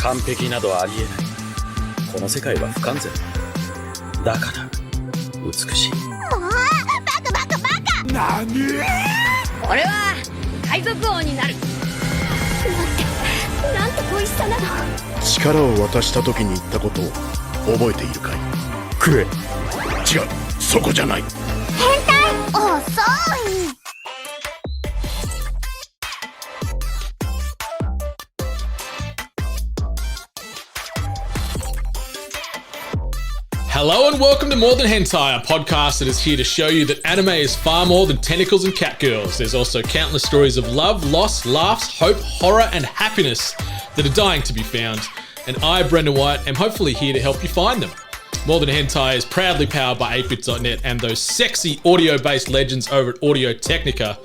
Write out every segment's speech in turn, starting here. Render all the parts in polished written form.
完璧などありえない。この世界は不完全。だから美しい。もうバカ。何？俺は海賊王になる。待って、なんて美味しさなの。力を渡した時に言ったことを覚えているかい？食え。違う、そこじゃない。変態。遅い。Hello and welcome to More Than Hentai, a podcast that is here to show you that anime is far more than tentacles and catgirls. There's also countless stories of love, loss, laughs, hope, horror, and happiness that are dying to be found. And I, Brendan White, am hopefully here to help you find them. More Than Hentai is proudly powered by 8bit.net and those sexy audio-based legends over at Audio-Technica.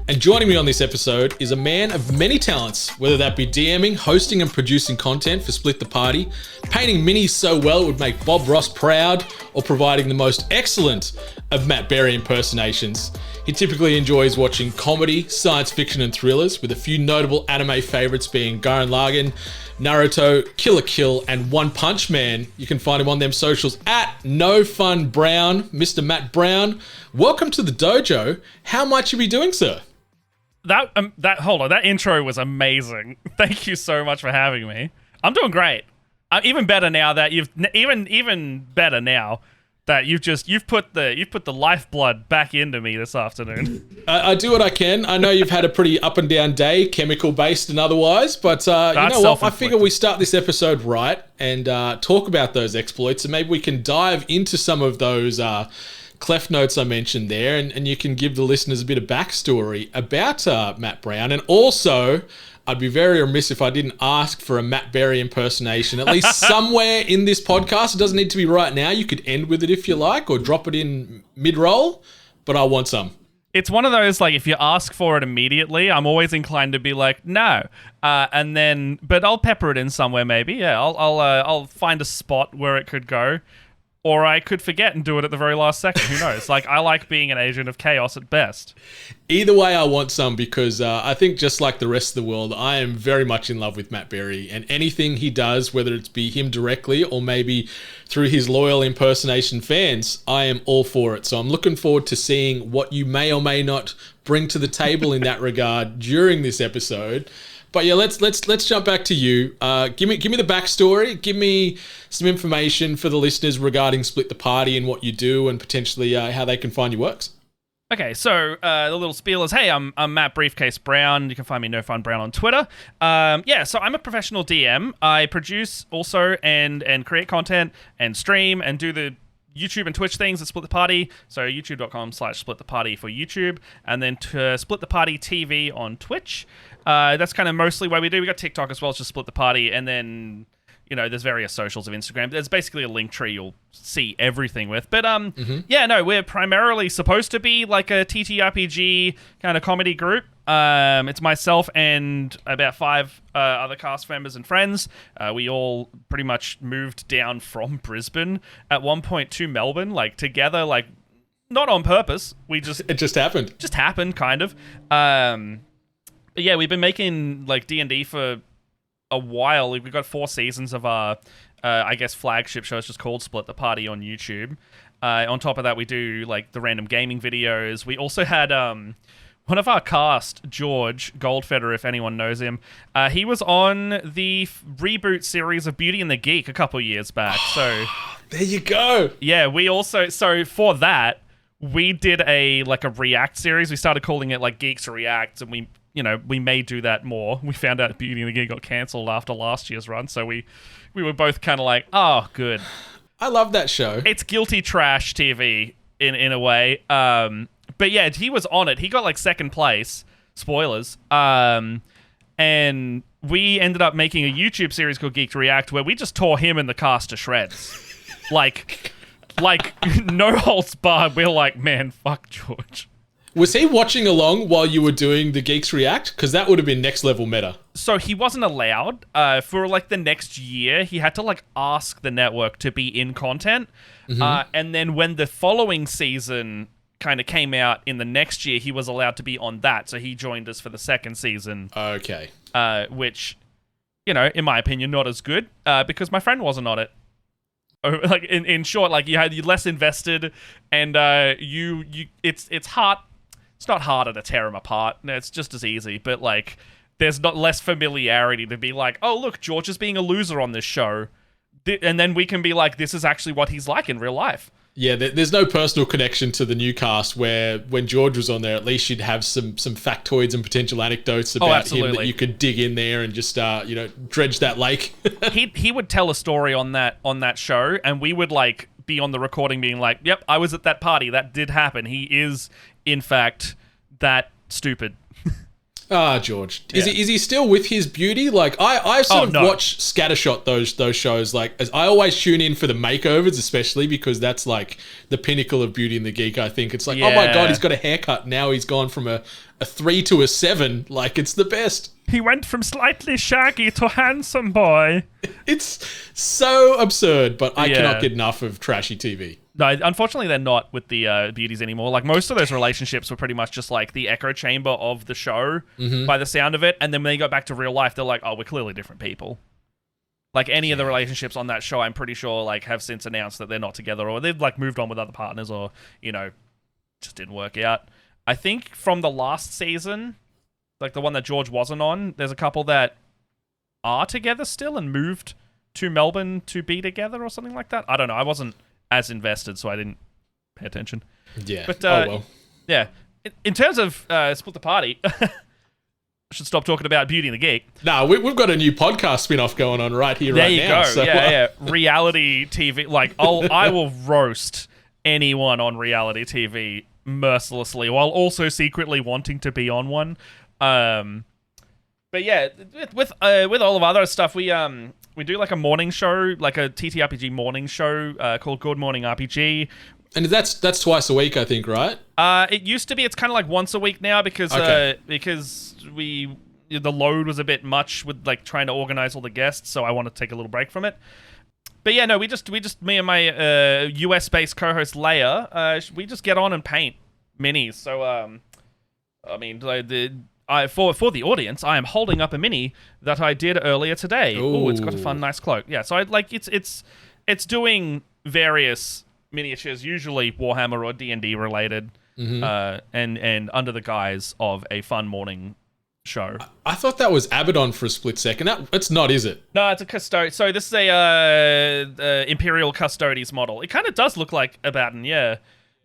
And joining me on this episode is a man of many talents, whether that be DMing, hosting and producing content for Split the Party, painting minis so well it would make Bob Ross proud, or providing the most excellent of Matt Berry impersonations. He typically enjoys watching comedy, science fiction and thrillers, with a few notable anime favourites being Gurren Lagann, Naruto, Kill la Kill and One Punch Man. You can find him on them socials at NoFunBrown, Mr. Matt Brown. Welcome to the dojo. How might you be doing, sir? Hold on, that intro was amazing. Thank you so much for having me. I'm doing great. I'm even better now that you've put the lifeblood back into me this afternoon. I do what I can. I know you've had a pretty up and down day, chemical based and otherwise, but you know what? I figure we start this episode right and talk about those exploits, and maybe we can dive into some of those cleft notes I mentioned there, and you can give the listeners a bit of backstory about Matt Brown. And also, I'd be very remiss if I didn't ask for a Matt Berry impersonation, at least somewhere in this podcast. It doesn't need to be right now. You could end with it if you like, or drop it in mid-roll, but I want some. It's one of those, like, if you ask for it immediately, I'm always inclined to be like, no. But I'll pepper it in somewhere maybe. Yeah, I'll find a spot where it could go. Or I could forget and do it at the very last second. Who knows? Like, I like being an agent of chaos at best. Either way, I want some because I think just like the rest of the world, I am very much in love with Matt Berry. And anything he does, whether it's be him directly or maybe through his loyal impersonation fans, I am all for it. So I'm looking forward to seeing what you may or may not bring to the table in that regard during this episode. But yeah, let's jump back to you. Give me the backstory. Give me some information for the listeners regarding Split the Party and what you do, and potentially how they can find your works. Okay, so the little spiel is, hey, I'm Matt Briefcase Brown. You can find me NoFunBrown on Twitter. So I'm a professional DM. I produce also and create content and stream and do the YouTube and Twitch things at Split the Party. So youtube.com/splittheparty for YouTube, and then to Split the Party TV on Twitch. That's kind of mostly what we do. We got TikTok as well, it's just Split the Party, and then there's various socials of Instagram. There's basically a link tree you'll see everything with. But we're primarily supposed to be like a TTRPG kind of comedy group. It's myself and about 5 other cast members and friends. We all pretty much moved down from Brisbane at one point to Melbourne, like together, like not on purpose. It just happened. Just happened, kind of. But yeah, we've been making like D&D for a while. We've got 4 seasons of our, flagship show. It's just called Split the Party on YouTube. On top of that, we do like the random gaming videos. We also had one of our cast, George Goldfeder, if anyone knows him. He was on the reboot series of Beauty and the Geek a couple years back. So there you go. Yeah, we also for that we did a React series. We started calling it like Geeks React, and we may do that more. We found out Beauty and the Geek got cancelled after last year's run, so we were both kind of like, oh, good. I love that show. It's guilty trash TV in a way. But yeah, he was on it. He got like second place. Spoilers. And we ended up making a YouTube series called Geek React where we just tore him and the cast to shreds. like no holds barred. We're like, man, fuck George. Was he watching along while you were doing the Geeks React? Because that would have been next level meta. So he wasn't allowed. For like the next year, he had to like ask the network to be in content. Mm-hmm. And then when the following season kind of came out in the next year, he was allowed to be on that. So he joined us for the second season. Okay. Which in my opinion, not as good because my friend wasn't on it. Like in short, like you're less invested, and it's hard. It's not harder to tear them apart. It's just as easy, but like there's not less familiarity to be like, oh look, George is being a loser on this show, and then we can be like, this is actually what he's like in real life. Yeah, there's no personal connection to the new cast where when George was on there, at least you'd have some factoids and potential anecdotes about him that you could dig in there and just dredge that lake. he would tell a story on that show, and we would like be on the recording being like, yep, I was at that party, that did happen. He is in fact that stupid. George. Is he still with his beauty? Like I watch scattershot those shows. Like as I always tune in for the makeovers, especially because that's like the pinnacle of Beauty and the Geek. I think it's like, oh my god, he's got a haircut now. He's gone from a 3 to a 7. Like it's the best. He went from slightly shaggy to handsome boy. It's so absurd, but I cannot get enough of trashy TV. No, unfortunately, they're not with the beauties anymore. Like, most of those relationships were pretty much just, like, the echo chamber of the show by the sound of it. And then when they go back to real life, they're like, oh, we're clearly different people. Like, any of the relationships on that show, I'm pretty sure, like, have since announced that they're not together or they've, like, moved on with other partners or, just didn't work out. I think from the last season, like, the one that George wasn't on, there's a couple that are together still and moved to Melbourne to be together or something like that. I don't know. I wasn't as invested, so I didn't pay attention. Yeah. But well. Yeah. In terms of Split the Party, I should stop talking about Beauty and the Geek. No, we've got a new podcast spin-off going on right here, right now. There you go. Yeah. Reality TV. Like, I will roast anyone on reality TV mercilessly while also secretly wanting to be on one. But yeah, with all of our other stuff, we do like a morning show, like a TTRPG morning show called Good Morning RPG. And that's twice a week, I think, right? It used to be. It's kind of like once a week now because the load was a bit much with like trying to organize all the guests, so I want to take a little break from it. But yeah, no, we just me and my US based co-host Leia, we just get on and paint minis. So I mean, for the audience, I am holding up a mini that I did earlier today. Oh, it's got a fun, nice cloak. Yeah, so it's doing various miniatures, usually Warhammer or D&D related, and under the guise of a fun morning show. I thought that was Abaddon for a split second. It's not, is it? No, it's a Custodes. So this is a Imperial Custodes model. It kind of does look like Abaddon, yeah.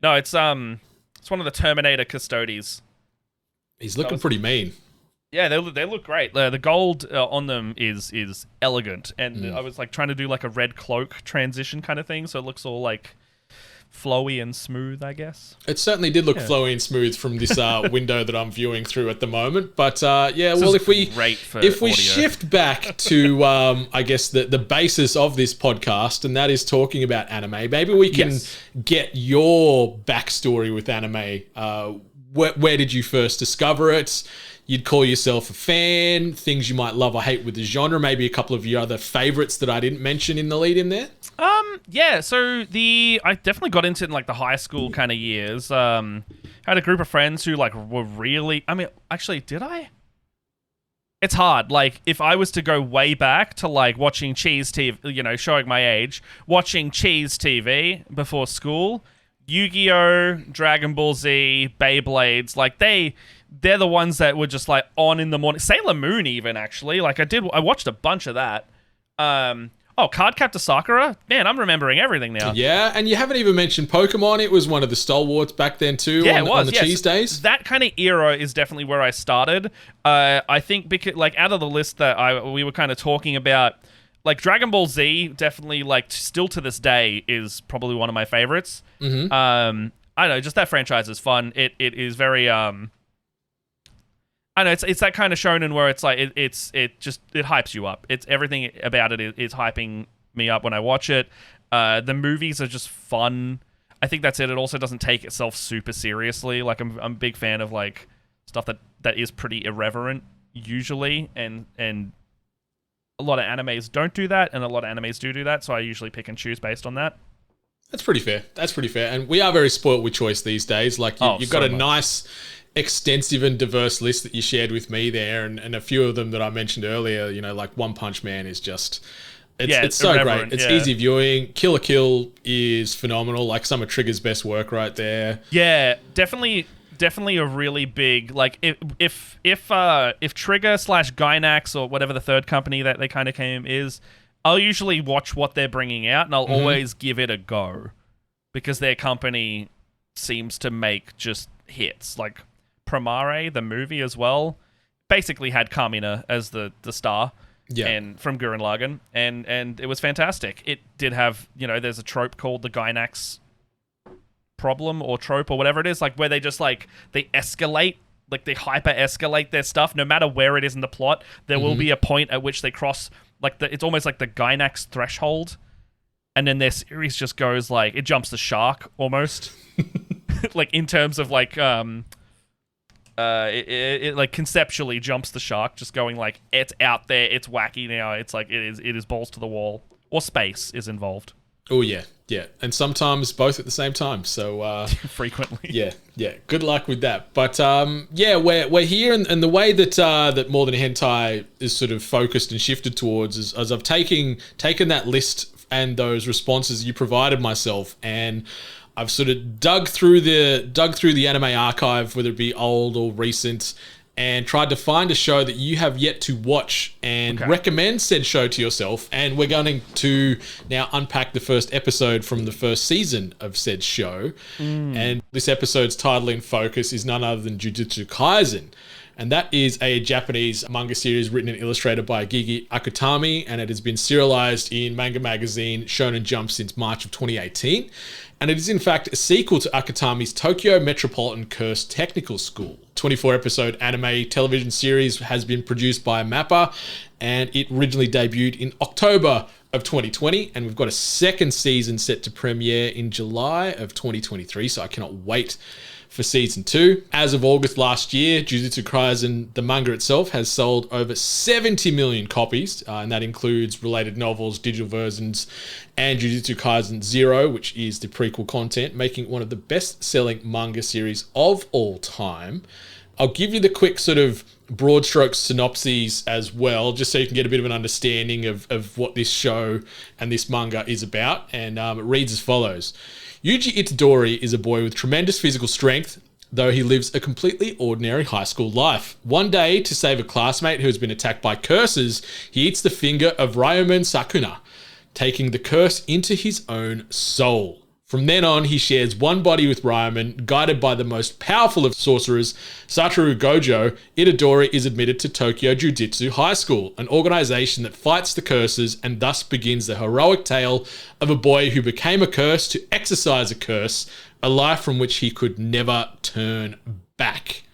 No, it's one of the Terminator Custodes. He's looking pretty mean. Yeah, they look great. The gold on them is elegant, and I was like trying to do like a red cloak transition kind of thing, so it looks all like flowy and smooth, I guess. It certainly did look flowy and smooth from this window that I'm viewing through at the moment. But if we shift back to I guess the basis of this podcast, and that is talking about anime, maybe we can get your backstory with anime. Where did you first discover it? You'd call yourself a fan, things you might love or hate with the genre, maybe a couple of your other favorites that I didn't mention in the lead in there? Yeah, so I definitely got into it in like the high school kind of years. Had a group of friends who like were really, I mean, actually, did I? It's hard. Like, if I was to go way back to like watching Cheese TV, showing my age, watching Cheese TV before school, Yu-Gi-Oh!, Dragon Ball Z, Beyblades, like they're the ones that were just like on in the morning. Sailor Moon even, actually. Like I watched a bunch of that. Cardcaptor Sakura? Man, I'm remembering everything now. Yeah, and you haven't even mentioned Pokemon. It was one of the stalwarts back then too, on the cheese days. That kind of era is definitely where I started. I think because like out of the list that we were kind of talking about, like Dragon Ball Z, definitely like still to this day is probably one of my favorites. I don't know, just that franchise is fun. It is very I know it's that kind of shonen where it's like it hypes you up. It's everything about it is hyping me up when I watch it. The movies are just fun. I think that's it. It also doesn't take itself super seriously. Like I'm a big fan of like stuff that is pretty irreverent usually, and a lot of animes don't do that, and a lot of animes do that. So I usually pick and choose based on that. That's pretty fair. That's pretty fair. And we are very spoilt with choice these days. Like you've got a nice, extensive and diverse list that you shared with me there, and a few of them that I mentioned earlier. You know, like One Punch Man is just. It's so great. It's easy viewing. Kill la Kill is phenomenal. Like some of Trigger's best work right there. Yeah, definitely a really big like if Trigger / Gainax or whatever the third company that they kind of came is, I'll usually watch what they're bringing out and I'll always give it a go because their company seems to make just hits. Like Promare, the movie as well, basically had Kamina as the star. Yeah, and from Gurren Lagann, and it was fantastic. It did have, there's a trope called the Gainax problem or trope or whatever it is, like where they just like they escalate, like they hyper escalate their stuff. No matter where it is in the plot, there will be a point at which they cross like it's almost like the Gainax threshold, and then their series just goes like it jumps the shark almost, like in terms of like it like conceptually jumps the shark, just going like it's out there, it's wacky now, it's like it is balls to the wall, or space is involved. Oh yeah, and sometimes both at the same time. So frequently, yeah. Good luck with that. But we're here, and the way that that More Than Hentai is sort of focused and shifted towards is as I've taken that list and those responses you provided myself, and I've sort of dug through the anime archive, whether it be old or recent, and tried to find a show that you have yet to watch and recommend said show to yourself. And we're going to now unpack the first episode from the first season of said show. And this episode's title in focus is none other than Jujutsu Kaisen. And that is a Japanese manga series written and illustrated by Gigi Akutami, and it has been serialized in manga magazine Shonen Jump since March of 2018. And it is in fact a sequel to Akutami's Tokyo Metropolitan Curse Technical School. 24-episode anime television series has been produced by MAPPA, and it originally debuted in October of 2020, and we've got a second season set to premiere in July of 2023, so I cannot wait for season 2. As of August last year, Jujutsu Kaisen, the manga itself, has sold over 70 million copies, and that includes related novels, digital versions, and Jujutsu Kaisen Zero, which is the prequel content, making it one of the best-selling manga series of all time. I'll give you the quick sort of broad strokes synopses as well, just so you can get a bit of an understanding of what this show and this manga is about, and it reads as follows. Yuji Itadori is a boy with tremendous physical strength, though he lives a completely ordinary high school life. One day, to save a classmate who has been attacked by curses, he eats the finger of Ryomen Sakuna, taking the curse into his own soul. From then on, he shares one body with Ryomen, guided by the most powerful of sorcerers, Satoru Gojo. Itadori is admitted to Tokyo Jujutsu High School, an organization that fights the curses, and thus begins the heroic tale of a boy who became a curse to exorcise a curse, a life from which he could never turn back.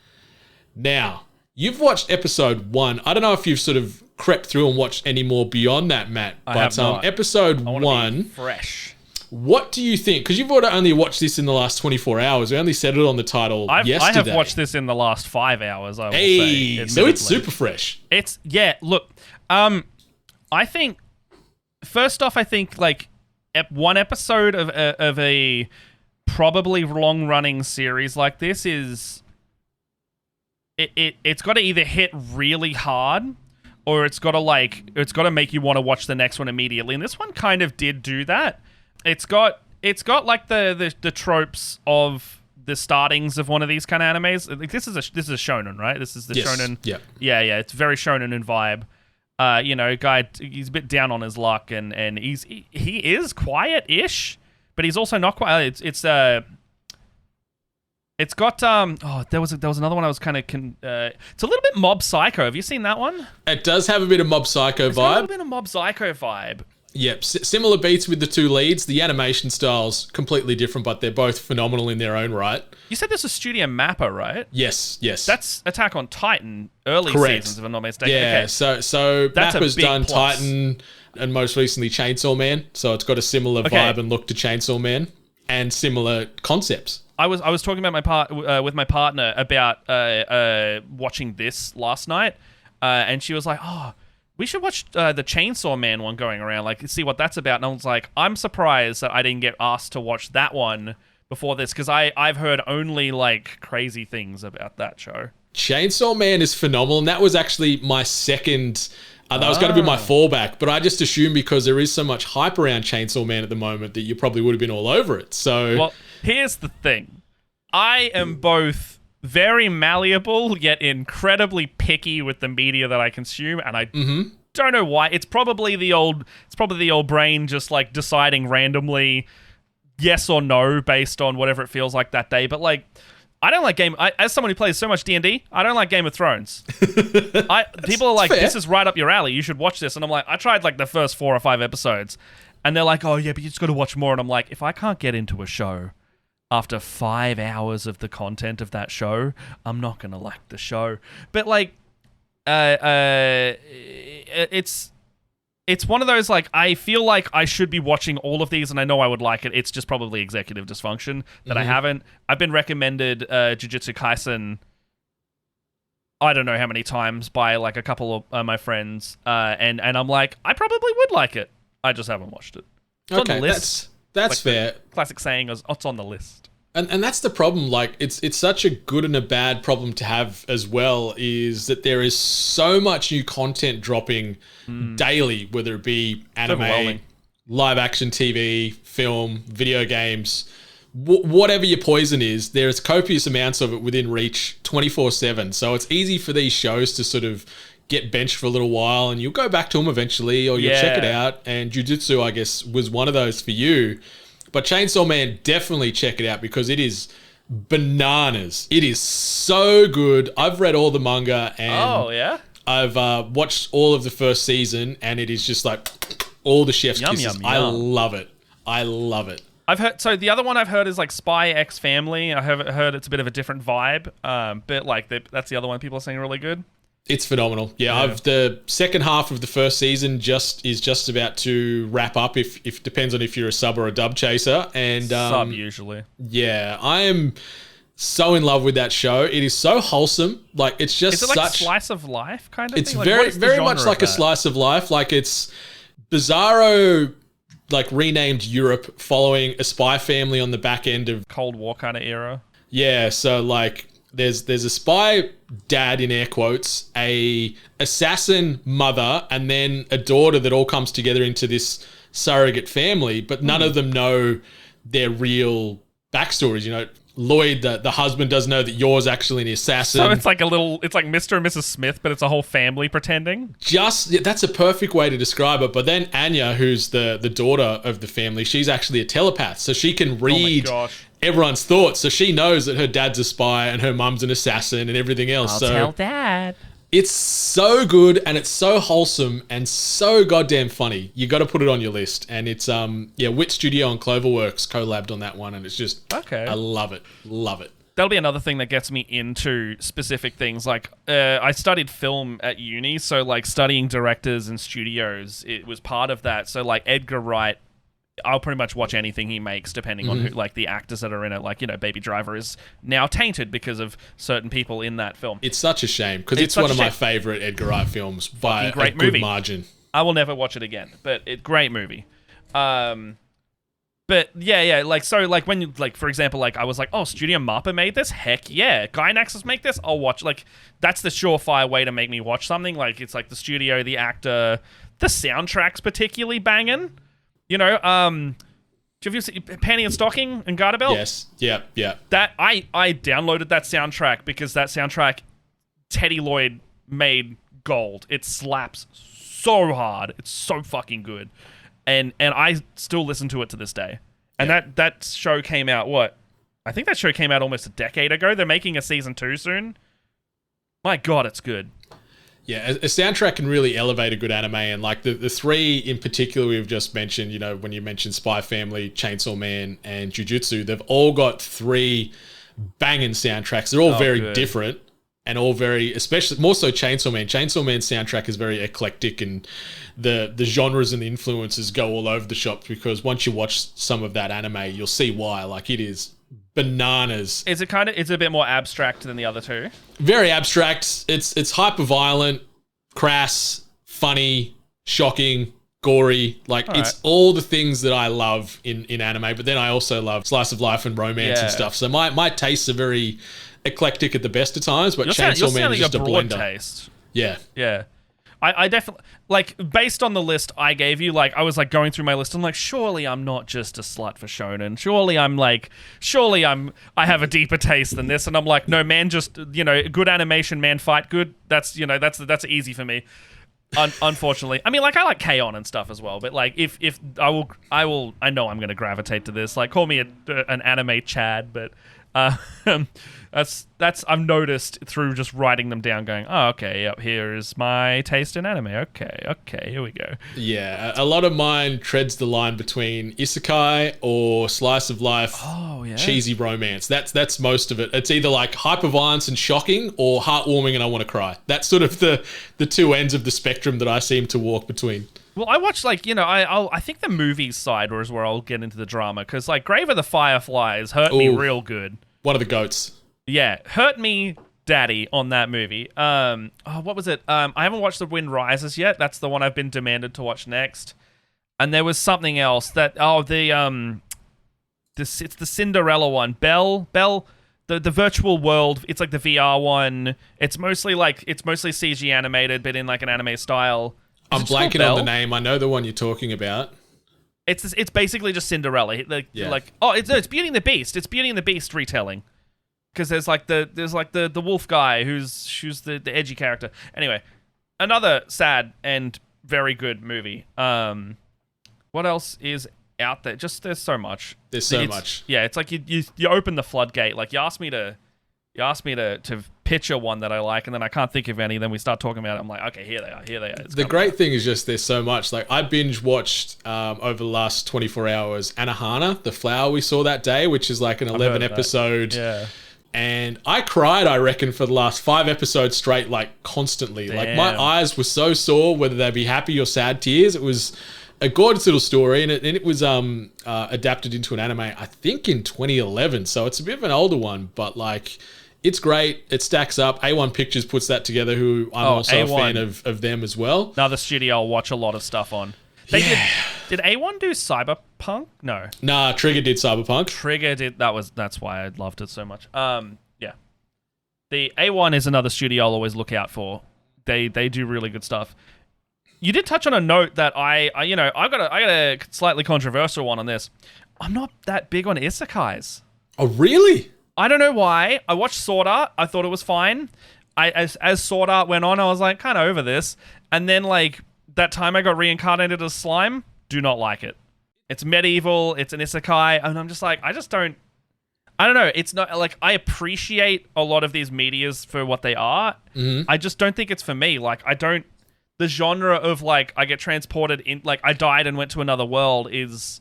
Now, you've watched episode 1. I don't know if you've sort of crept through and watched any more beyond that, Matt. I have not. Episode I 1, be fresh. What do you think? Because you've only watched this in the last 24 hours. We only said it on the title yesterday. I have watched this in the last 5 hours, I will say. So it's super fresh. Look, I think, first off, like one episode of a probably long-running series like this is, it's got to either hit really hard, or it's got to make you want to watch the next one immediately. And this one kind of did do that. It's got like the tropes of the startings of one of these kind of animes. Like this is a shonen, right? This is the shonen. Yeah. It's very shonen in vibe. Guy, he's a bit down on his luck, and he is quiet-ish, but he's also not quiet. It's got there was another one I was kind of it's a little bit Mob Psycho. Have you seen that one? It does have a bit of Mob Psycho vibe. It's got a little bit of Mob Psycho vibe. Yep, similar beats with the two leads. The animation style's completely different, but they're both phenomenal in their own right. You said this is Studio Mappa, right? Yes. That's Attack on Titan early seasons, if I'm not mistaken. Yeah, okay. so Mappa's done plus. Titan and most recently Chainsaw Man, so it's got a similar vibe and look to Chainsaw Man and similar concepts. I was talking about with my partner about watching this last night, and she was like, "Oh, we should watch the Chainsaw Man one going around, like see what that's about. And I was like, I'm surprised that I didn't get asked to watch that one before this, because I've heard only like crazy things about that show. Chainsaw Man is phenomenal, and that was actually my second. That was going to be my fallback, but I just assumed because there is so much hype around Chainsaw Man at the moment that you probably would have been all over it. So, well, here's the thing: I am both very malleable yet incredibly picky with the media that I consume, and I don't know why. It's probably the old brain just like deciding randomly yes or no based on whatever it feels like that day. But like, I don't like as someone who plays so much D&D, I don't like Game of Thrones. People are like, fair. This is right up your alley. You should watch this. And I'm like, I tried like the first 4 or 5 episodes, and they're like, oh yeah, but you just got to watch more. And I'm like, if I can't get into a show after 5 hours of the content of that show, I'm not gonna like the show. But like, it's one of those, like, I feel like I should be watching all of these, and I know I would like it. It's just probably executive dysfunction that I haven't. I've been recommended Jujutsu Kaisen I don't know how many times by like a couple of my friends, and I'm like, I probably would like it. I just haven't watched it. It's on the list. That's like fair. Classic saying is, oh, it's on the list. And that's the problem. Like, it's such a good and a bad problem to have as well, is that there is so much new content dropping daily, whether it be anime, live action TV, film, video games, whatever your poison is, there's copious amounts of it within reach 24/7. So it's easy for these shows to sort of get benched for a little while, and you'll go back to them eventually, or you'll check it out. And Jujutsu, I guess, was one of those for you. But Chainsaw Man, definitely check it out because it is bananas. It is so good. I've read all the manga and I've watched all of the first season, and it is just like all the chef's kisses. I love it. I love it. I've heard, so the other one I've heard is like Spy X Family. I have heard it's a bit of a different vibe, but like that's the other one people are saying really good. It's phenomenal. Yeah, the second half of the first season is just about to wrap up. If depends on if you're a sub or a dub chaser, and sub usually. Yeah, I am so in love with that show. It is so wholesome. Like, it's just is it like slice of life kind of it's thing? It's very much like a slice of life. Like, it's Bizarro, like renamed Europe, following a spy family on the back end of Cold War kind of era. Yeah, so like there's a spy dad, in air quotes, a assassin mother, and then a daughter that all comes together into this surrogate family, but none of them know their real backstories. You know, Lloyd, the husband, doesn't know that you're actually an assassin. So it's like it's like Mr. and Mrs. Smith, but it's a whole family pretending. That's a perfect way to describe it. But then Anya, who's the daughter of the family, she's actually a telepath, so she can read everyone's thoughts. So she knows that her dad's a spy and her mum's an assassin and everything else. I'll tell Dad. It's so good, and it's so wholesome and so goddamn funny. You got to put it on your list. And it's Wit Studio and Cloverworks collabed on that one, and it's just I love it. Love it. That'll be another thing that gets me into specific things. Like, I studied film at uni, so like studying directors and studios, it was part of that. So like Edgar Wright, I'll pretty much watch anything he makes, depending on who, like the actors that are in it. Like, you know, Baby Driver is now tainted because of certain people in that film. It's such a shame because it's one of my favorite Edgar Wright films by a good margin. I will never watch it again, but great movie. But yeah, like, so like when you, like, for example, like I was like, oh, Studio Mappa made this? Heck yeah. Gainaxes make this? I'll watch. Like, that's the surefire way to make me watch something. Like, it's like the studio, the actor, the soundtrack's particularly banging. You know, have you seen Panty and Stocking and Garter Belt? Yes. Yeah. That I downloaded that soundtrack because that soundtrack, Teddy Lloyd made gold. It slaps so hard. It's so fucking good. And I still listen to it to this day. And that show came out, I think that show came out almost a decade ago. They're making a season 2 soon. My God, it's good. Yeah, a soundtrack can really elevate a good anime, and like the three in particular we've just mentioned, you know, when you mentioned Spy Family, Chainsaw Man, and Jujutsu, they've all got 3 banging soundtracks. They're all very different, and all very, especially more so Chainsaw Man. Chainsaw Man's soundtrack is very eclectic, and the genres and the influences go all over the shop, because once you watch some of that anime, you'll see why. Like, it is bananas. Is it a bit more abstract than the other two? Very abstract. It's hyper violent, crass, funny, shocking, gory. Like, it's all the things that I love in anime, but then I also love slice of life and romance and stuff. So my tastes are very eclectic at the best of times, but Chainsaw Man is just a blender. Taste. Yeah. Yeah. I definitely, like, based on the list I gave you, like, I was, like, going through my list, and, like, surely I'm not just a slut for shonen. I have a deeper taste than this, and I'm like, no, man, just, good animation, man, fight good. That's easy for me. Unfortunately. I mean, like, I like K-On! And stuff as well, but, like, if I know I'm going to gravitate to this. Like, call me an anime Chad, but that's I've noticed through just writing them down, going, oh, okay, yep, here is my taste in anime. Okay, here we go. Yeah, a lot of mine treads the line between isekai or slice of life, cheesy romance. That's most of it. It's either like hyper violence and shocking, or heartwarming and I want to cry. That's sort of the two ends of the spectrum that I seem to walk between. Well, I watch, like, I think the movies side is where I'll get into the drama, because, like, Grave of the Fireflies hurt me real good. One of the goats. Yeah, hurt me daddy on that movie. What was it? I haven't watched The Wind Rises yet. That's the one I've been demanded to watch next. And there was something else that it's the Cinderella one. Belle, the virtual world. It's like the VR one. It's mostly CG animated, but in like an anime style. I'm blanking on the name. I know the one you're talking about. It's basically just Cinderella. It's Beauty and the Beast. It's Beauty and the Beast retelling. Because there's the wolf guy who's the edgy character. Anyway, another sad and very good movie. What else is out there? Just there's so much. There's so much. Yeah, it's like you open the floodgate. Like you asked me to picture one that I like, and then I can't think of any. Then we start talking about it. I'm like, okay, here they are. The great thing is just there's so much. Like I binge watched over the last 24 hours Anohana, the flower we saw that day, which is like an 11 episode. Yeah. And I cried, I reckon, for the last 5 episodes straight, like constantly. Damn. Like my eyes were so sore, whether they be happy or sad tears. It was a gorgeous little story, and it was adapted into an anime, I think, in 2011. So it's a bit of an older one, but like it's great. It stacks up. A1 Pictures puts that together, who I'm also A1. A fan of them as well. Another studio I'll watch a lot of stuff on. Did A1 do Cyberpunk? No. Nah, Trigger did Cyberpunk. Trigger did. That's why I loved it so much. Yeah. The A1 is another studio I'll always look out for. They do really good stuff. You did touch on a note that I got a slightly controversial one on this. I'm not that big on isekais. Oh, really? I don't know why. I watched Sword Art. I thought it was fine. As Sword Art went on, I was like kind of over this. And then like that time I got reincarnated as slime, do not like it. It's medieval, it's an isekai, and I'm just like, I don't know, it's not, like, I appreciate a lot of these medias for what they are. Mm-hmm. I just don't think it's for me. Like, the genre of, like, I get transported in, like, I died and went to another world is,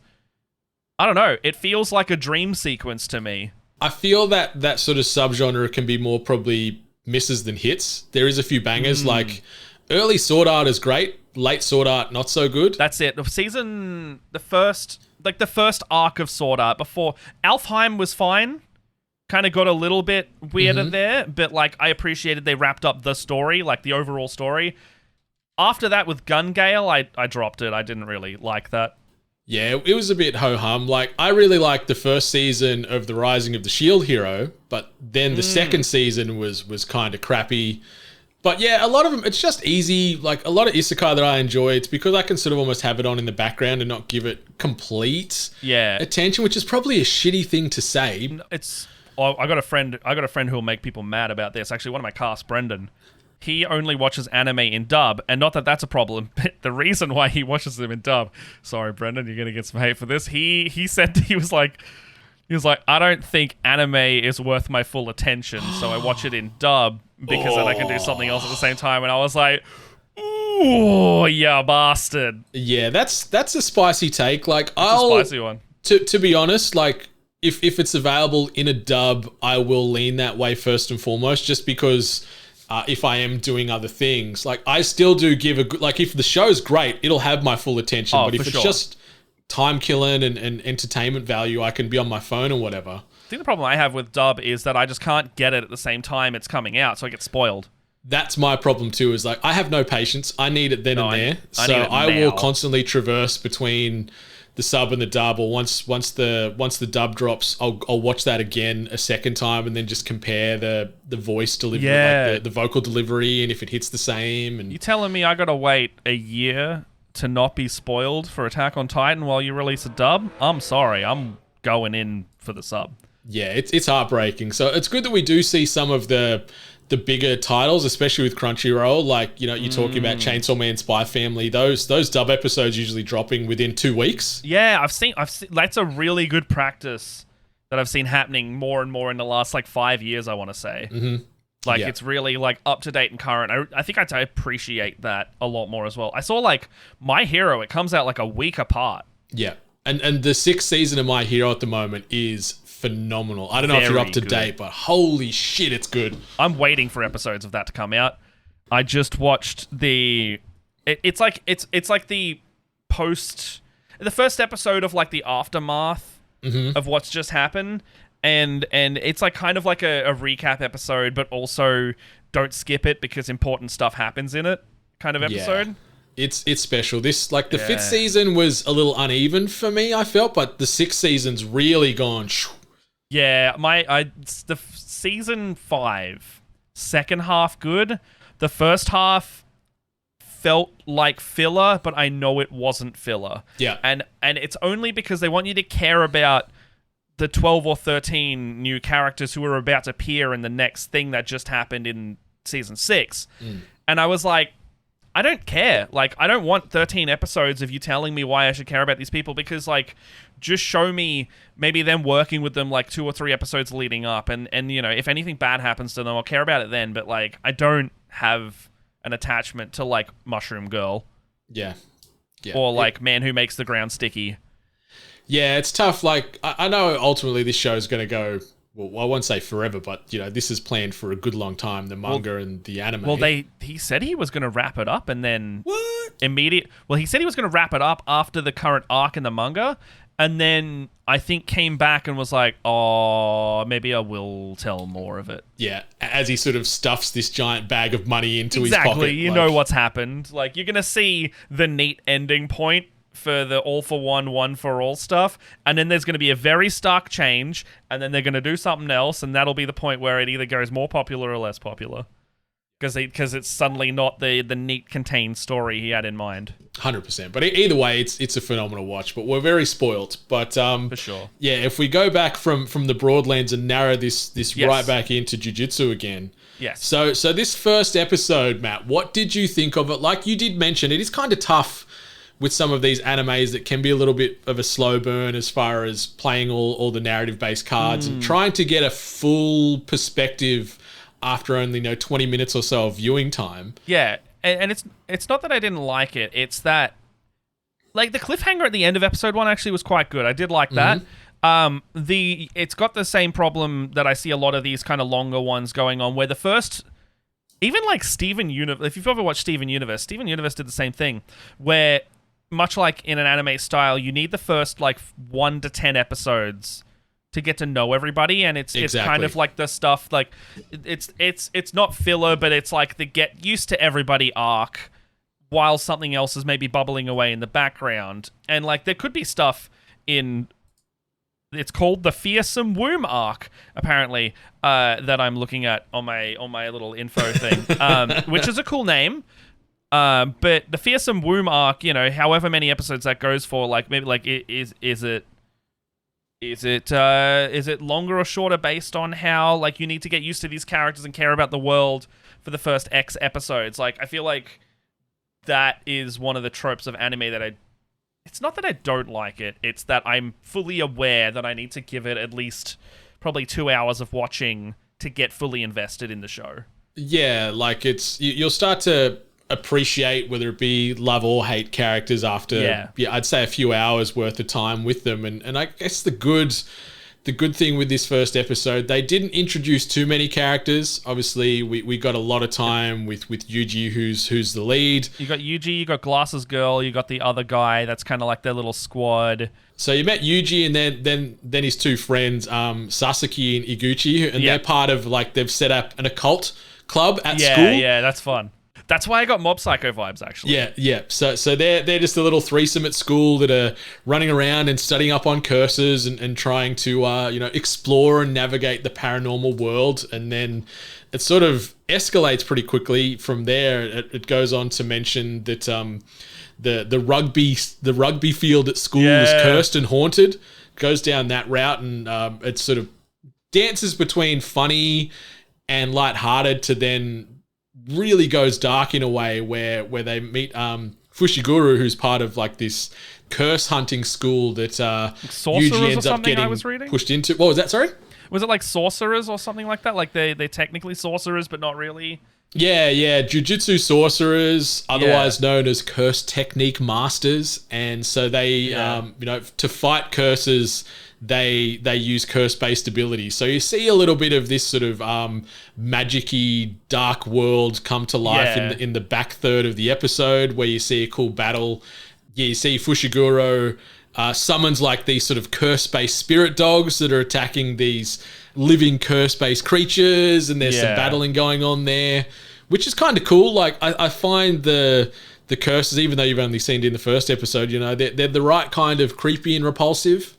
I don't know, it feels like a dream sequence to me. I feel that sort of subgenre can be more probably misses than hits. There is a few bangers, like, early Sword Art is great. Late Sword Art, not so good. That's it. The first arc of Sword Art before Alfheim was fine. Kind of got a little bit weirder there, but like I appreciated they wrapped up the story, like the overall story. After that with Gun Gale, I dropped it. I didn't really like that. Yeah, it was a bit ho-hum. Like, I really liked the first season of The Rising of the Shield Hero, but then the second season was kind of crappy. But yeah, a lot of them, it's just easy. Like, a lot of isekai that I enjoy, it's because I can sort of almost have it on in the background and not give it complete attention, which is probably a shitty thing to say. I got a friend who will make people mad about this. Actually, one of my cast, Brendan, he only watches anime in dub, and not that that's a problem, but the reason why he watches them in dub, sorry, Brendan, you're going to get some hate for this. He said he was like, I don't think anime is worth my full attention, so I watch it in dub because then I can do something else at the same time. And I was like, ooh, yeah, bastard. Yeah, that's a spicy take. Like, a spicy one. To be honest, like, if it's available in a dub, I will lean that way first and foremost, just because if I am doing other things, like, I still do give a good, like, if the show's great, it'll have my full attention. But if it's just time killing and entertainment value, I can be on my phone or whatever. I think the problem I have with dub is that I just can't get it at the same time it's coming out, so I get spoiled. That's my problem too, is like, I have no patience. I need it then and there. I So need it I will now. constantly traverse between the sub and the dub, or once the dub drops, I'll watch that again a second time and then just compare the voice delivery, like the vocal delivery, and if it hits the same. And You telling me I gotta wait a year to not be spoiled for Attack on Titan while you release a dub? I'm sorry, I'm going in for the sub. yeah, it's heartbreaking. So it's good that we do see some of the bigger titles, especially with Crunchyroll. Like, you know, you're talking about Chainsaw Man, Spy Family. Those dub episodes usually dropping within 2 weeks. Yeah, I've seen that's a really good practice that I've seen happening more and more in the last like 5 years, I want to say. Mm-hmm. Like, Yeah. it's really like up to date and current. I think I appreciate that a lot more as well. I saw like My Hero, it comes out like a week apart. Yeah. And the 6th season of My Hero at the moment is phenomenal. I don't know if you're Very up to good. date, but holy shit, it's good. I'm waiting for episodes of that to come out. I just watched it's like the first episode of like the aftermath of what's just happened, and it's like kind of like a recap episode, but also don't skip it because important stuff happens in it kind of episode. Yeah. It's special. This, like, the Yeah. 5th season was a little uneven for me, I felt, but the 6th season's really gone. Yeah, the season 5, second half good. The first half felt like filler, but I know it wasn't filler. Yeah. And it's only because they want you to care about the 12 or 13 new characters who are about to appear in the next thing that just happened in season 6. And I was like, I don't care. Like, I don't want 13 episodes of you telling me why I should care about these people, because, like, just show me maybe them working with them like 2 or 3 episodes leading up, and you know, if anything bad happens to them, I'll care about it then. But like, I don't have an attachment to like Mushroom Girl Yeah. or like Man Who Makes the Ground Sticky. Yeah, it's tough. Like, I know ultimately this show is going to go, well, I won't say forever, but, you know, this is planned for a good long time, the manga and the anime. Well, he said he was going to wrap it up, and then What? he said he was going to wrap it up after the current arc in the manga, and then I think came back and was like, oh, maybe I will tell more of it. Yeah, as he sort of stuffs this giant bag of money into his pocket. Exactly, you know what's happened. Like, you're going to see the neat ending point for the all for one for all stuff, and then there's going to be a very stark change, and then they're going to do something else, and that'll be the point where it either goes more popular or less popular, because it's suddenly not the neat contained story he had in mind. 100%. But either way, it's a phenomenal watch, but we're very spoilt. But For sure. yeah, if we go back from the Broadlands and narrow this Yes. right back into Jujutsu again. Yes. So this first episode, Matt, what did you think of it? Like you did mention, it is kind of tough with some of these animes that can be a little bit of a slow burn as far as playing all the narrative-based cards and trying to get a full perspective after only 20 minutes or so of viewing time. Yeah, and it's not that I didn't like it. It's that, like, the cliffhanger at the end of episode 1 actually was quite good. I did like that. It's got the same problem that I see a lot of these kind of longer ones going on, where the first, even like Steven Universe, if you've ever watched Steven Universe did the same thing, where much like in an anime style, you need the first like 1 to 10 episodes to get to know everybody, and it's kind of like the stuff like it's not filler, but it's like the get used to everybody arc while something else is maybe bubbling away in the background. And like there could be stuff in, it's called the Fearsome Womb arc, apparently, that I'm looking at on my little info thing, which is a cool name. But the Fearsome Womb arc, however many episodes that goes for, like maybe like is it longer or shorter based on how like you need to get used to these characters and care about the world for the first X episodes? Like I feel like that is one of the tropes of anime that it's not that I don't like it, it's that I'm fully aware that I need to give it at least probably 2 hours of watching to get fully invested in the show. Yeah, like you'll start to appreciate whether it be love or hate characters after I'd say a few hours worth of time with them, and I guess the good thing with this first episode, they didn't introduce too many characters. Obviously we got a lot of time with Yuji, who's the lead. You got Yuji, you got Glasses Girl, you got the other guy that's kind of like their little squad. So you met Yuji, and then his two friends, Sasaki and Iguchi, and they're part of, like, they've set up an occult club at Yeah, school. yeah, that's fun. That's why I got Mob Psycho vibes, actually. Yeah. So they're just a little threesome at school that are running around and studying up on curses and trying to explore and navigate the paranormal world. And then it sort of escalates pretty quickly from there. It goes on to mention that the rugby field at school is cursed and haunted. Goes down that route, and it sort of dances between funny and lighthearted to then really goes dark in a way where they meet Fushiguro, who's part of like this curse hunting school that Yuji ends up getting pushed into. What was that? Sorry? Was it like sorcerers or something like that? Like they technically sorcerers, but not really? Yeah. Jujutsu sorcerers, otherwise known as curse technique masters. And so they, to fight curses, they use curse-based abilities. So you see a little bit of this sort of magic-y dark world come to life in the back third of the episode, where you see a cool battle. Yeah, you see Fushiguro summons like these sort of curse-based spirit dogs that are attacking these living curse-based creatures, and there's some battling going on there, which is kind of cool. Like I find the curses, even though you've only seen it in the first episode, they're the right kind of creepy and repulsive.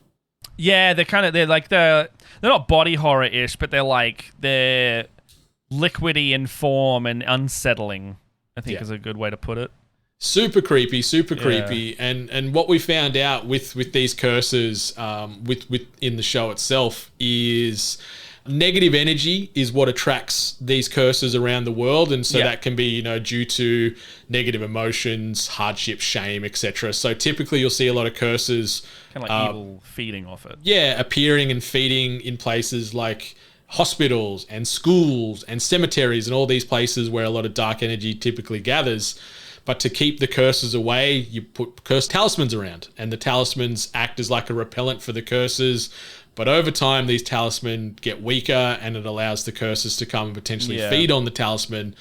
Yeah, they're not body horror-ish, but they're liquidy in form and unsettling, I think is a good way to put it. Super creepy. And what we found out with these curses in the show itself is negative energy is what attracts these curses around the world. And so that can be, due to negative emotions, hardship, shame, etc. So typically you'll see a lot of curses kind of like evil feeding off it. Yeah, appearing and feeding in places like hospitals and schools and cemeteries and all these places where a lot of dark energy typically gathers. But to keep the curses away, you put curse talismans around, and the talismans act as like a repellent for the curses. But over time, these talismans get weaker, and it allows the curses to come and potentially feed on the talisman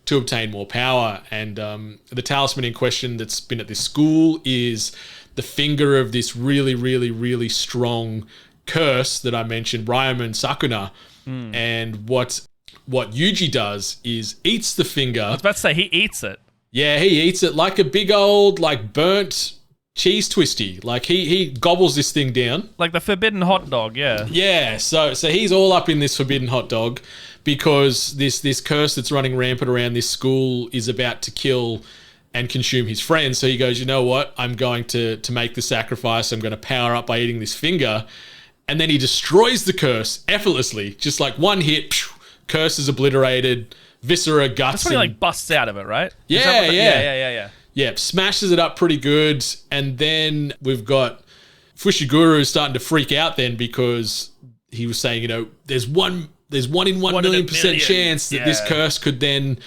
to obtain more power. And the talisman in question that's been at this school is the finger of this really, really, really strong curse that I mentioned, Ryomen Sakuna. And what Yuji does is eats the finger. I was about to say, he eats it. Yeah, he eats it like a big old, like, burnt cheese twisty. Like, he gobbles this thing down. Like the forbidden hot dog, yeah. Yeah, so he's all up in this forbidden hot dog because this curse that's running rampant around this school is about to kill and consume his friends. So he goes, you know what? I'm going to make the sacrifice. I'm going to power up by eating this finger. And then he destroys the curse effortlessly. Just like one hit, curse is obliterated, viscera, guts. That's when he like busts out of it, right? Yeah. Yeah, smashes it up pretty good. And then we've got Fushiguro starting to freak out then because he was saying, there's one in 1 million % chance that this curse could then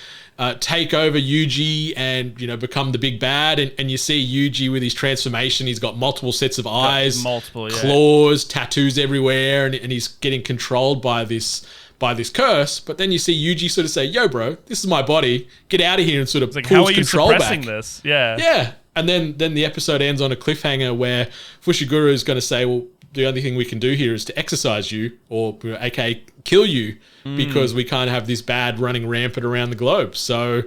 take over Yuji and, become the big bad. And you see Yuji with his transformation. He's got multiple sets of eyes, claws, tattoos everywhere, and he's getting controlled by this curse. But then you see Yuji sort of say, yo, bro, this is my body. Get out of here, and sort of like, pulls how are you control suppressing back. This? Yeah. Yeah. And then the episode ends on a cliffhanger where Fushiguro is going to say, well, the only thing we can do here is to exorcise you, or aka kill you, because we can't have this bad running rampant around the globe. So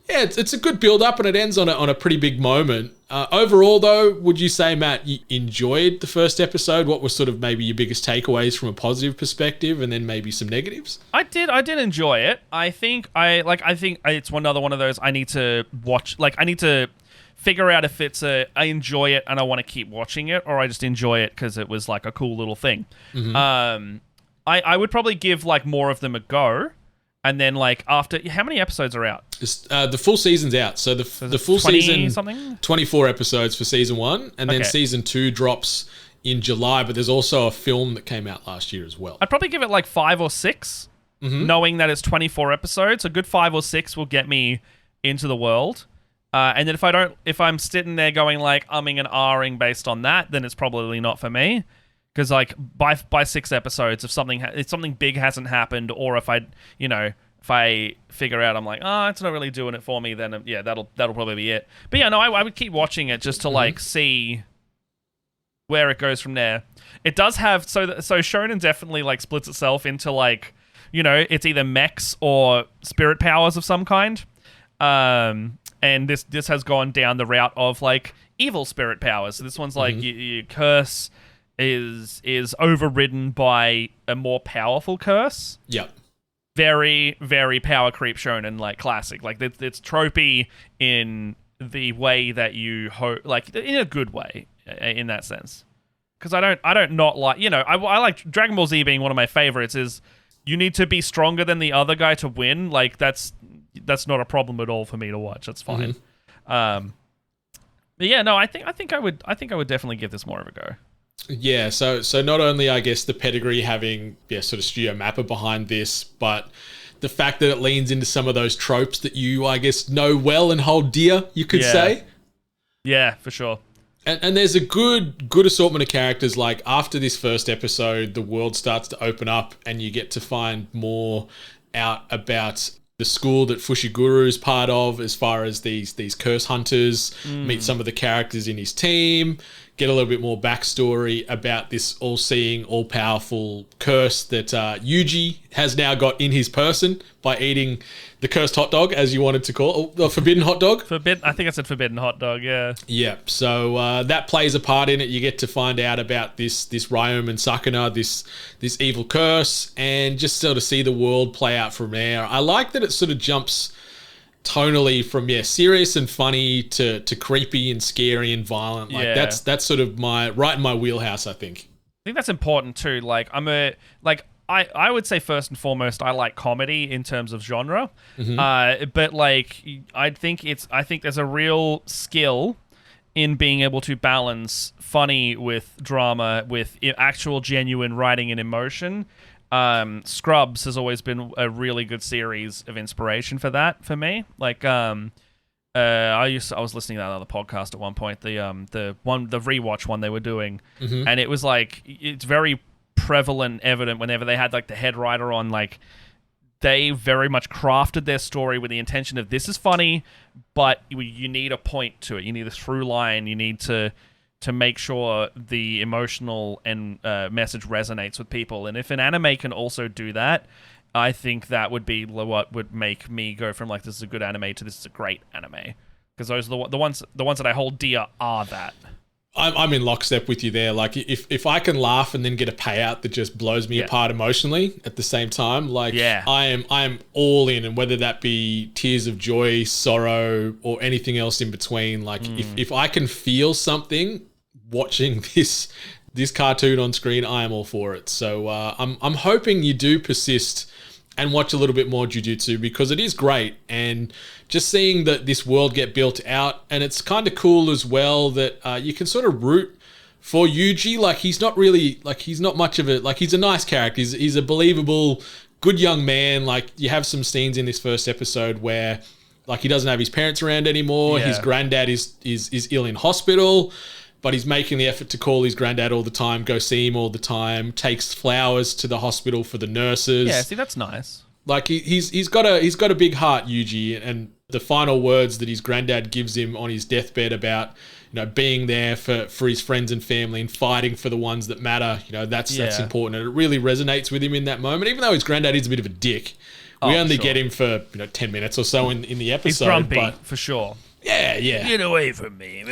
yeah, it's a good build up, and it ends on a pretty big moment. Overall though, would you say, Matt, you enjoyed the first episode? What was sort of maybe your biggest takeaways from a positive perspective, and then maybe some negatives? I did enjoy it. I think it's another one of those I need to watch. Like, I need to figure out if it's I enjoy it and I want to keep watching it, or I just enjoy it because it was like a cool little thing. Mm-hmm. I would probably give like more of them a go, and then like after, how many episodes are out? The full season's out, so the full 20 season, something? 24 episodes for season 1, and then season 2 drops in July. But there's also a film that came out last year as well. I'd probably give it like 5 or 6, knowing that it's 24 episodes. A good 5 or 6 will get me into the world. And then if I'm sitting there going like umming and ahhing based on that, then it's probably not for me. Because like by 6 episodes, if something big hasn't happened, or if I figure out I'm like, it's not really doing it for me, then that'll probably be it. But yeah, no, I would keep watching it just to like see where it goes from there. It does have so shonen definitely like splits itself into like it's either mechs or spirit powers of some kind. And this has gone down the route of like evil spirit powers. So this one's like your curse is overridden by a more powerful curse. Yep. Very, very power creep shonen, like classic. Like it's tropey in the way that you hope, like in a good way, in that sense. Because I don't not like, I like Dragon Ball Z being one of my favorites. Is you need to be stronger than the other guy to win. Like that's not a problem at all for me to watch. That's fine. But yeah, no, I think I would definitely give this more of a go. Yeah, so not only, I guess, the pedigree having sort of Studio Mappa behind this, but the fact that it leans into some of those tropes that you, I guess, know well and hold dear, you could say. Yeah, for sure. And there's a good assortment of characters. Like after this first episode, the world starts to open up and you get to find more out about the school that Fushiguro is part of, as far as these curse hunters, meet some of the characters in his team, get a little bit more backstory about this all-seeing, all-powerful curse that Yuji has now got in his person by eating the cursed hot dog, as you wanted to call it, the forbidden hot dog. I think I said forbidden hot dog, yeah. Yeah, so that plays a part in it. You get to find out about this Ryoma and Sakuna, this evil curse, and just sort of see the world play out from there. I like that it sort of jumps tonally from serious and funny to creepy and scary and violent. Like that's sort of right in my wheelhouse, I think. I think that's important too. Like I would say first and foremost I like comedy in terms of genre. But like I think there's a real skill in being able to balance funny with drama with actual genuine writing and emotion. Scrubs has always been a really good series of inspiration for that for me. Like I was listening to that other podcast at one point, the rewatch one they were doing, and it was like it's very prevalent, evident whenever they had like the head writer on, like they very much crafted their story with the intention of this is funny, but you need a point to it, you need a through line, you need to make sure the emotional and message resonates with people. And if an anime can also do that, I think that would be what would make me go from like this is a good anime to this is a great anime, because those are the ones that I hold dear are that. I'm in lockstep with you there. Like if I can laugh and then get a payout that just blows me apart emotionally at the same time, like I am all in, and whether that be tears of joy, sorrow, or anything else in between. Like if I can feel something watching this cartoon on screen, I am all for it. So I'm hoping you do persist and watch a little bit more Jujutsu, because it is great, and just seeing that this world get built out, and it's kind of cool as well that you can sort of root for Yuji. Like he's not much of a, like he's a nice character. He's a believable, good young man. Like you have some scenes in this first episode where like he doesn't have his parents around anymore. His granddad is ill in hospital, but he's making the effort to call his granddad all the time, go see him all the time, takes flowers to the hospital for the nurses. Yeah, see, that's nice. Like he's got a big heart, Yuji, and the final words that his granddad gives him on his deathbed about, being there for his friends and family and fighting for the ones that matter, that's important, and it really resonates with him in that moment. Even though his granddad is a bit of a dick, we only get him for 10 minutes or so in the episode. He's grumpy, for sure. Yeah. Get away from me.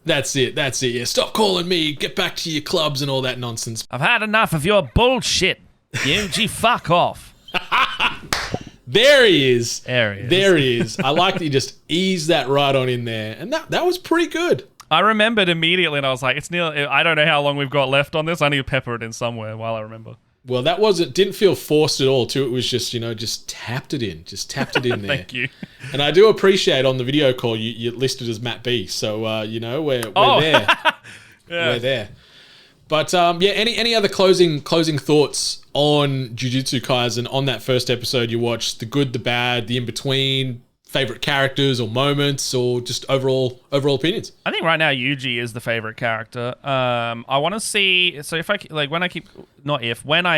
That's it. Yeah, stop calling me. Get back to your clubs and all that nonsense. I've had enough of your bullshit. Yuji, fuck off. There he is. There he is. I like that you just eased that right on in there. And that was pretty good. I remembered immediately, and I was like, it's nearly, I don't know how long we've got left on this. I need to pepper it in somewhere while I remember. Well, didn't feel forced at all, too. It was just, just tapped it in. Just tapped it in there. Thank you. And I do appreciate on the video call, you listed as Matt B. So, we're there. We're there. But, any other closing thoughts on Jujutsu Kaisen on that first episode you watched? The good, the bad, the in-between, favorite characters or moments, or just overall opinions? I think right now Yuji is the favorite character. I want to see, so when I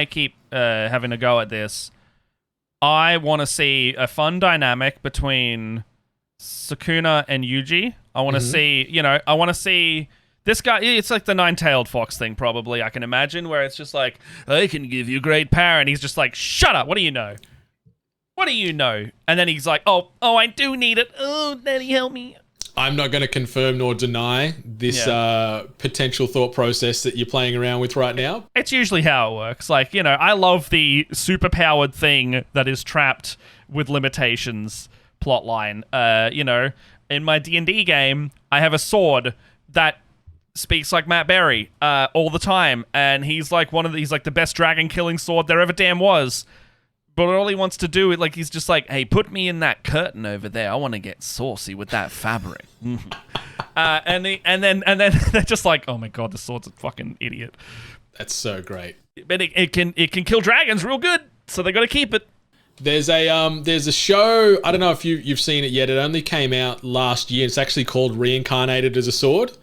keep having a go at this, I want to see a fun dynamic between Sukuna and Yuji. I want to see, I want to see This guy, it's like the nine-tailed fox thing, probably, I can imagine, where it's just like, I can give you great power, and he's just like, shut up, what do you know? What do you know? And then he's like, oh, I do need it. Oh, Daddy, help me. I'm not going to confirm nor deny this potential thought process that you're playing around with right now. It's usually how it works. Like, I love the superpowered thing that is trapped with limitations plotline. In my D&D game, I have a sword that speaks like Matt Berry all the time, and he's like he's like the best dragon killing sword there ever damn was. But all he wants to do is he's just like, hey, put me in that curtain over there. I want to get saucy with that fabric. And then they're just like, oh my god, the sword's a fucking idiot. That's so great. But it can kill dragons real good, so they got to keep it. There's a show, I don't know if you've seen it yet. It only came out last year. It's actually called Reincarnated as a Sword.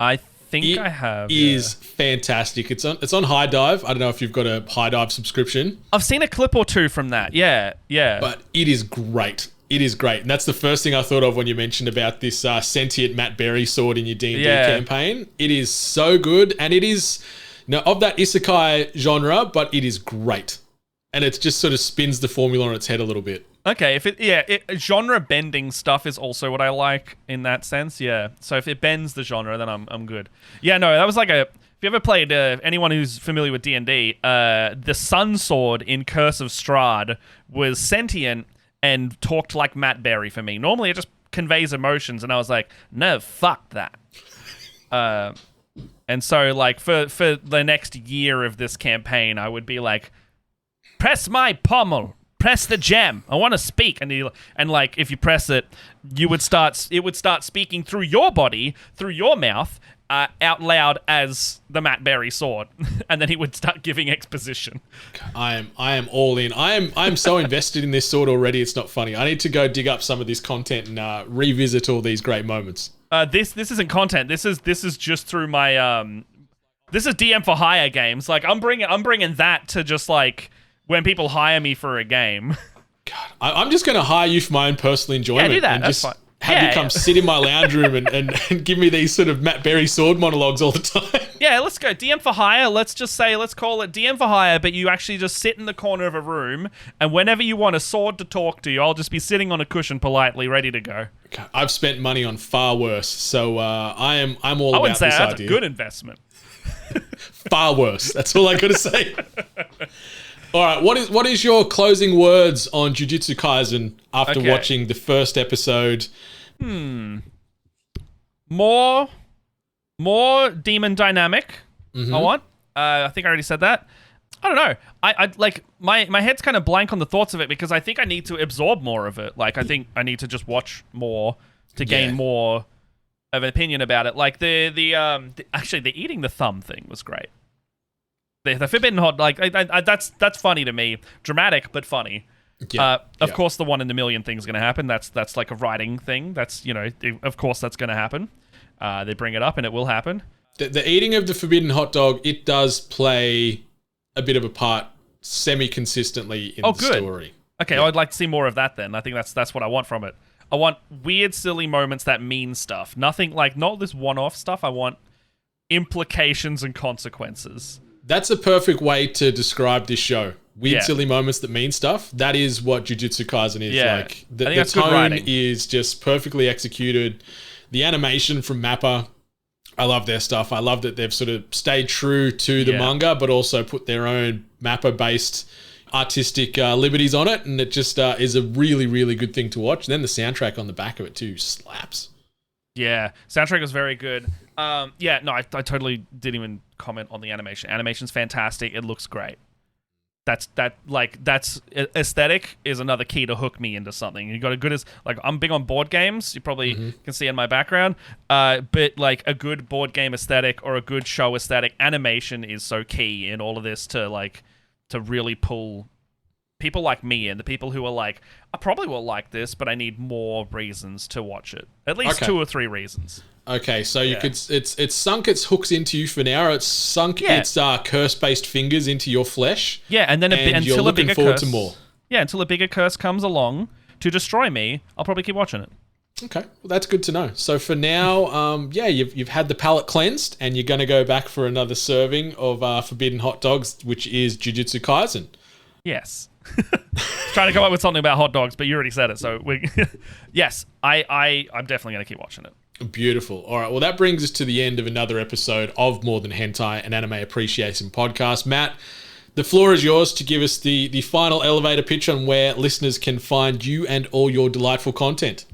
I think I have. It is fantastic. It's on High Dive. I don't know if you've got a High Dive subscription. I've seen a clip or two from that. Yeah. But it is great. It is great. And that's the first thing I thought of when you mentioned about this sentient Matt Berry sword in your D&D campaign. It is so good. And it is of that isekai genre, but it is great. And it just sort of spins the formula on its head a little bit. Okay, genre bending stuff is also what I like in that sense. Yeah, so if it bends the genre, then I'm good. Yeah, no, that was like if you ever played anyone who's familiar with D&D, the Sun Sword in Curse of Strahd was sentient and talked like Matt Berry for me. Normally, it just conveys emotions, and I was like, no, fuck that. And so like for the next year of this campaign, I would be like, press my pommel. Press the gem. I want to speak. And like if you press it, it would start speaking through your body, through your mouth, out loud as the Matt Berry sword. And then he would start giving exposition. I am all in. I'm so invested in this sword already. It's not funny. I need to go dig up some of this content and revisit all these great moments. This isn't content. This is just through my this is DM for hire games. Like I'm bringing that to just like when people hire me for a game. God, I'm just going to hire you for my own personal enjoyment. Yeah, do that. And That's just fine. have you come sit in my lounge room and give me these sort of Matt Berry sword monologues all the time. Yeah, let's go. DM for hire. Let's call it DM for hire, but you actually just sit in the corner of a room, and whenever you want a sword to talk to you, I'll just be sitting on a cushion politely, ready to go. God, I've spent money on far worse, so I'm all about this idea. That's a good investment. Far worse. That's all I got to say. All right, what is your closing words on Jujutsu Kaisen after watching the first episode? More demon dynamic. Mm-hmm. I want. I think I already said that. I don't know. I like my head's kind of blank on the thoughts of it because I think I need to absorb more of it. Like I think I need to just watch more to gain more of an opinion about it. Like actually the eating the thumb thing was great. The forbidden hot, like that's funny to me. Dramatic but funny. Of course, the one in a million thing is going to happen. That's like a writing thing. That's of course that's going to happen. They bring it up and it will happen. The eating of the forbidden hot dog, it does play a bit of a part semi-consistently in the story. Okay, I'd like to see more of that then. I think that's what I want from it. I want weird, silly moments that mean stuff. Nothing like not this one-off stuff. I want implications and consequences. That's a perfect way to describe this show. Weird, silly moments that mean stuff. That is what Jujutsu Kaisen is. Yeah. Like the tone is just perfectly executed. The animation from Mappa, I love their stuff. I love that they've sort of stayed true to the manga, but also put their own Mappa-based artistic liberties on it, and it just is a really, really good thing to watch. And then the soundtrack on the back of it too slaps. Yeah, soundtrack was very good. I totally didn't even comment on the animation. Animation's fantastic. It looks great. That's aesthetic is another key to hook me into something. You got a good I'm big on board games. You probably can see in my background. But like a good board game aesthetic or a good show aesthetic, animation is so key in all of this to really pull people like me in, the people who are like, I probably will like this, but I need more reasons to watch it. At least 2 or 3 reasons. Okay, so you could it's sunk its hooks into you for now. It's sunk its curse-based fingers into your flesh. Yeah, and then until you're looking forward to more. Yeah, until a bigger curse comes along to destroy me, I'll probably keep watching it. Okay, well, that's good to know. So for now, you've had the palate cleansed, and you're going to go back for another serving of forbidden hot dogs, which is Jujutsu Kaisen. Yes. Trying to come up with something about hot dogs, but you already said it. So yes, I'm definitely going to keep watching it. Beautiful. All right. Well, that brings us to the end of another episode of More Than Hentai, an anime appreciation podcast. Matt, the floor is yours to give us the final elevator pitch on where listeners can find you and all your delightful content.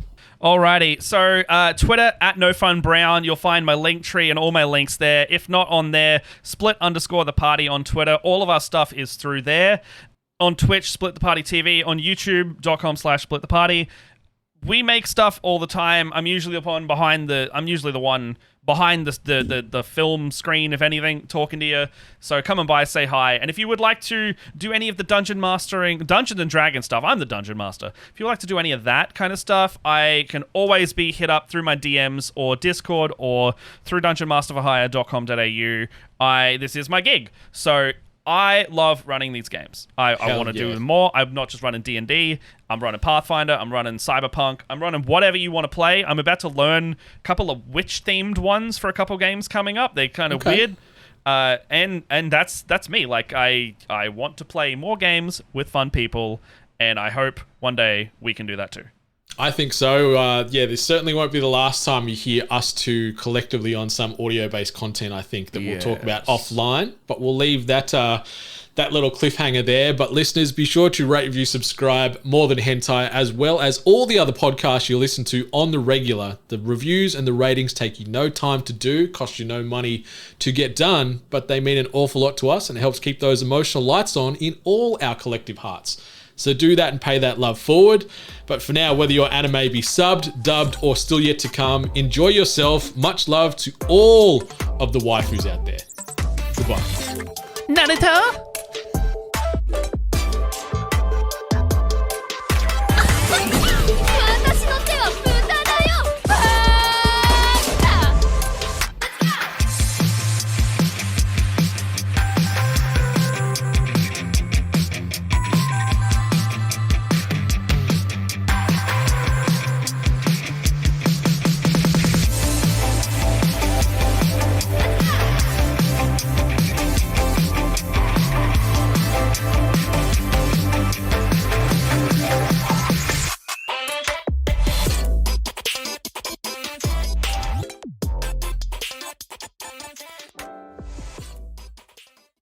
Alrighty, so Twitter @NoFunBrown. You'll find my link tree and all my links there. If not on there, split_the_party on Twitter. All of our stuff is through there. On Twitch, Split the Party TV. On YouTube.com/splittheparty. We make stuff all the time. I'm usually the one behind the film screen, if anything, talking to you. So come and by, say hi. And if you would like to do any of the Dungeons and Dragons stuff, I'm the Dungeon Master. If you would like to do any of that kind of stuff, I can always be hit up through my DMs or Discord or through dungeonmasterforhire.com.au. This is my gig. So I love running these games. I want to do them more. I'm not just running D&D. I'm running Pathfinder. I'm running Cyberpunk. I'm running whatever you want to play. I'm about to learn a couple of witch-themed ones for a couple games coming up. They're kind of weird. And that's me. Like, I want to play more games with fun people, and I hope one day we can do that too. I think so. This certainly won't be the last time you hear us two collectively on some audio-based content, I think, that we'll talk about offline. But we'll leave that little cliffhanger there. But listeners, be sure to rate, review, subscribe, More Than Hentai, as well as all the other podcasts you listen to on the regular. The reviews and the ratings take you no time to do, cost you no money to get done, but they mean an awful lot to us, and it helps keep those emotional lights on in all our collective hearts. So do that and pay that love forward. But for now, whether your anime be subbed, dubbed, or still yet to come, enjoy yourself. Much love to all of the waifus out there. Goodbye. Naruto!